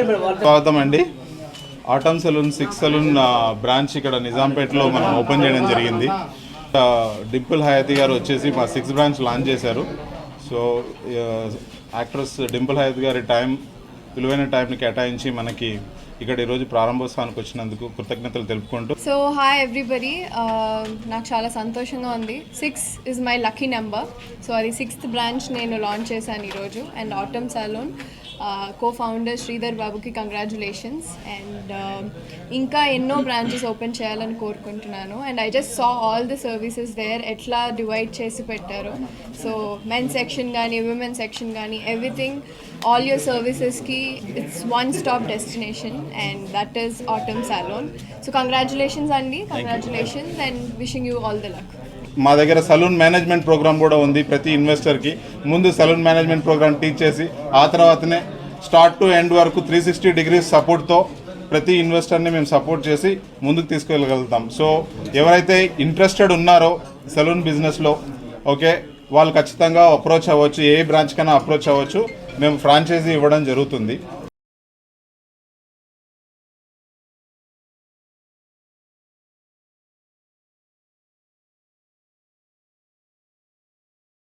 స్వాగతం అండి. Atom salon 6 salon branch ఇక్కడ నిజాంపేటలో మనం ఓపెన్ చేయడం జరిగింది. డింపుల్ హయాతి గారు వచ్చేసి మా 6th బ్రాంచ్ లాంచ్ చేశారు. సో యాక్ట్రెస్ డింపుల్ హయాతి గారి విలువైన టైంని కేటాయించి మనకి ఇక్కడ ఈరోజు ప్రారంభోత్సవానికి వచ్చినందుకు కృతజ్ఞతలు తెలుపుకుంటూ. సో హాయ్ ఎవ్రీబడి, నాకు చాలా సంతోషంగా ఉంది. 6 is my lucky number. So అది 6th బ్రాంచ్ నేను లాంచ్ చేశాను ఈరోజు. And atom salon co-founder Sridhar బాబుకి కంగ్రాచులేషన్స్. అండ్ ఇంకా ఎన్నో బ్రాంచెస్ ఓపెన్ చేయాలని కోరుకుంటున్నాను. And I just saw all the services there, ఎట్లా డివైడ్ చేసి పెట్టారు. సో మెన్ సెక్షన్ కానీ విమెన్ సెక్షన్ కానీ everything, all your services ki it's one stop destination, and that is Autumn Salon. So congratulations Andy, congratulations and wishing you all the luck. మా దగ్గర saloon management programme కూడా ఉంది. ప్రతి ఇన్వెస్టర్కి ముందు saloon management programme teach చేసి ఆ తర్వాతనే స్టార్ట్ టు ఎండ్ వరకు 360 degrees సపోర్ట్తో ప్రతి ఇన్వెస్టర్ని మేము సపోర్ట్ చేసి ముందుకు తీసుకెళ్ళగలుగుతాం. సో ఎవరైతే ఇంట్రెస్టెడ్ ఉన్నారో సలూన్ బిజినెస్లో ఓకే, వాళ్ళు ఖచ్చితంగా అప్రోచ్ అవ్వచ్చు. ఏ బ్రాంచ్ కన్నా అప్రోచ్ అవ్వచ్చు. మేము ఫ్రాంచైజీ ఇవ్వడం జరుగుతుంది.